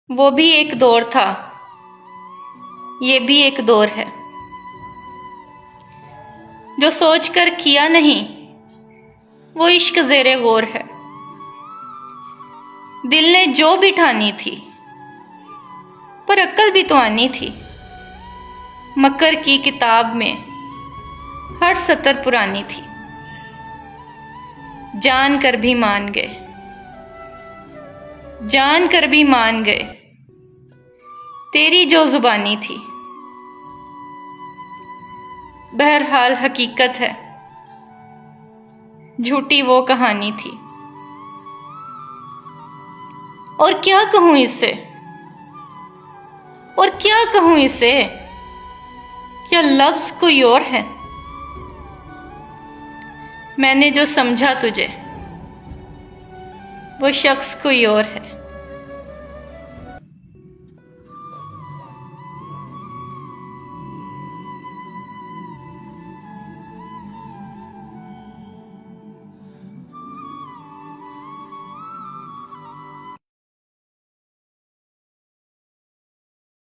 वो भी एक दौर था, ये भी एक दौर है। जो सोच कर किया नहीं वो इश्क ज़ेरे गौर है। दिल ने जो भी ठानी थी पर अक्ल भी तो आनी थी। मकर की किताब में हर सतर पुरानी थी। जान कर भी मान गए, जान कर भी मान गए तेरी जो जुबानी थी। बहरहाल हकीकत है, झूठी वो कहानी थी। और क्या कहूं इससे, और क्या कहूं इसे, क्या लफ्ज कोई और है। मैंने जो समझा तुझे वो शख्स कोई और है।